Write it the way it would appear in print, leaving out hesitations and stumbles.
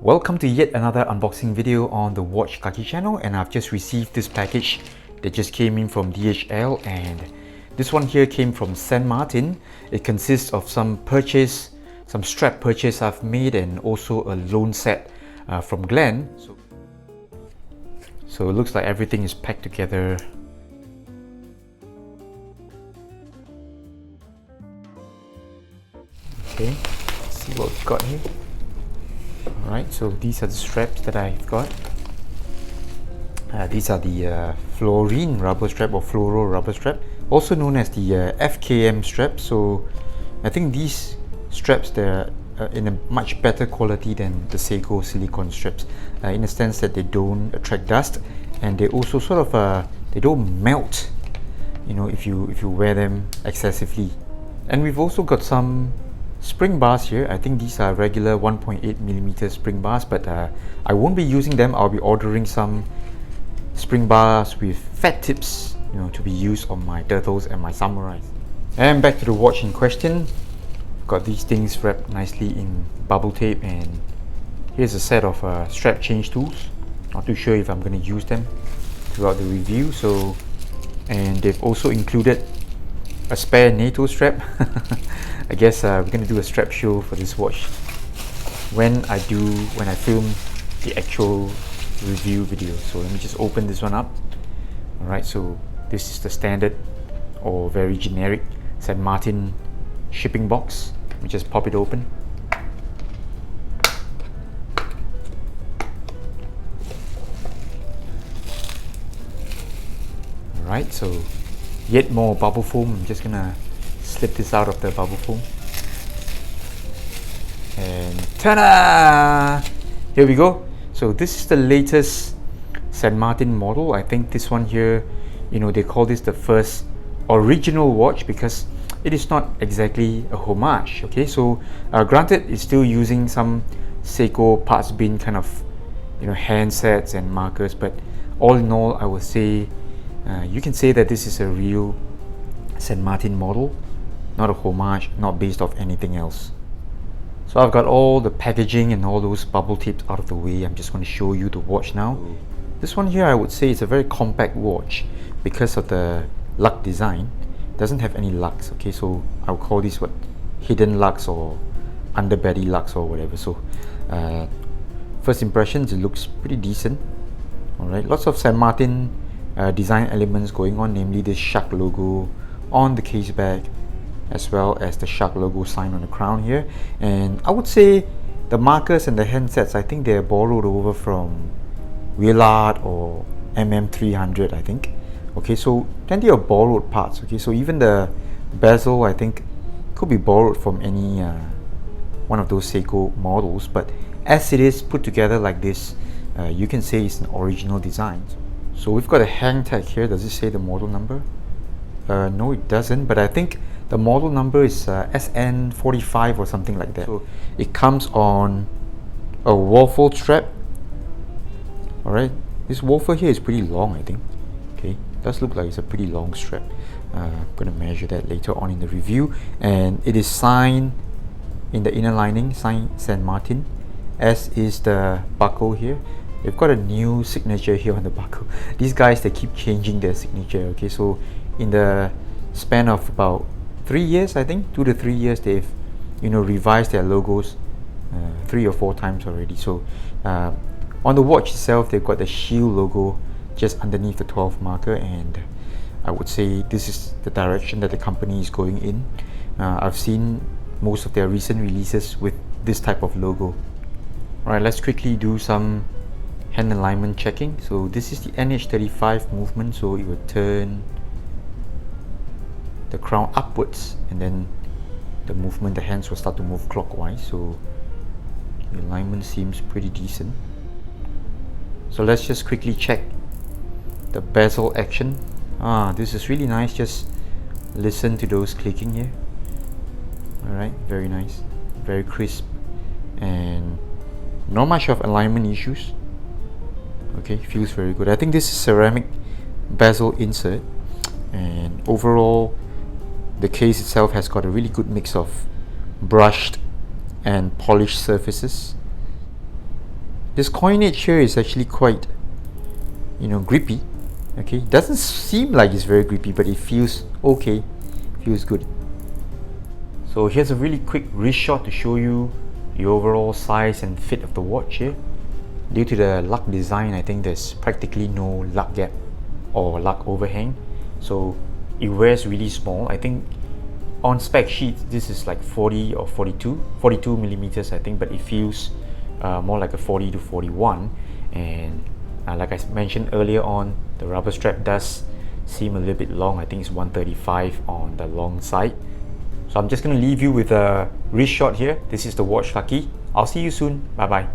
Welcome to yet another unboxing video on the Watch Kaki channel, and I've just received this package that just came in from DHL, and this one here came from Saint Martin. It consists of some strap purchase I've made, and also a loan set from Glenn. So it looks like everything is packed together. Okay, let's see what we've got here. Alright, so these are the straps that I've got. These are the fluorine rubber strap or fluoro rubber strap, also known as the FKM strap. So I think these straps, they're in a much better quality than the Seiko silicone straps, in the sense that they don't attract dust, and they also sort of they don't melt, you know, if you wear them excessively. And we've also got some spring bars here. I think these are regular 1.8mm spring bars, but I won't be using them. I'll be ordering some spring bars with fat tips, you know, to be used on my turtles and my samurais. And back to the watch in question. Got these things wrapped nicely in bubble tape, and here's a set of strap change tools. Not too sure if I'm going to use them throughout the review. So, and they've also included a spare NATO strap. I guess we're going to do a strap show for this watch when I film the actual review video. So let me just open this one up. Alright, so this is the standard or very generic Saint Martin shipping box. Let me just pop it open. Alright, so yet more bubble foam. I'm just gonna slip this out of the bubble foam, and ta-da! Here we go. So this is the latest Saint Martin model. I think this one here, you know, they call this the first original watch because it is not exactly a homage. Okay, so granted, it's still using some Seiko parts bin kind of, you know, handsets and markers, but all in all, I would say you can say that this is a real Saint Martin model, not a homage, not based off anything else. So I've got all the packaging and all those bubble tips out of the way. I'm just going to show you the watch now. This one here, I would say it's a very compact watch because of the lug design. It doesn't have any lugs. Okay, so I'll call this what, hidden lugs or underbelly lugs or whatever. So first impressions, it looks pretty decent. Alright, lots of Saint Martin design elements going on, namely this shark logo on the case back, as well as the shark logo sign on the crown here. And I would say the markers and the handsets, I think they're borrowed over from Willard or MM300, I think. Okay, so plenty of borrowed parts. Okay, so even the bezel, I think, could be borrowed from any one of those Seiko models, but as it is put together like this, you can say it's an original design. So we've got a hang tag here. Does it say the model number? No, it doesn't, but I think the model number is SN045 or something like that. So it comes on a waffle strap. Alright, this waffle here is pretty long, I think. Okay, it does look like it's a pretty long strap. I'm going to measure that later on in the review. And it is signed in the inner lining, signed Saint Martin, as is the buckle here. They've got a new signature here on the buckle. These guys, they keep changing their signature. Okay, so in the span of about 3 years, I think 2 to 3 years, they've, you know, revised their logos 3 or 4 times already. So on the watch itself, they've got the shield logo just underneath the 12 marker, and I would say this is the direction that the company is going in. I've seen most of their recent releases with this type of logo. Alright, let's quickly do some hand alignment checking. So this is the NH35 movement, so it will turn the crown upwards, and then the movement, the hands will start to move clockwise. So the alignment seems pretty decent. So let's just quickly check the bezel action. This is really nice. Just listen to those clicking here. Alright, very nice, very crisp, and not much of alignment issues. Okay, feels very good. I think this is ceramic bezel insert, and overall the case itself has got a really good mix of brushed and polished surfaces. This coinage here is actually quite, grippy. Okay, doesn't seem like it's very grippy, but it feels okay, feels good. So here's a really quick wrist shot to show you the overall size and fit of the watch here. Due to the lug design, I think there's practically no lug gap or lug overhang, so it wears really small. I think on spec sheet this is like 40 or 42 millimeters, I think, but it feels more like a 40 to 41. And like I mentioned earlier on, the rubber strap does seem a little bit long. I think it's 135 on the long side. So I'm just going to leave you with a wrist shot here. This is the watch Lucky. I'll see you soon. Bye bye.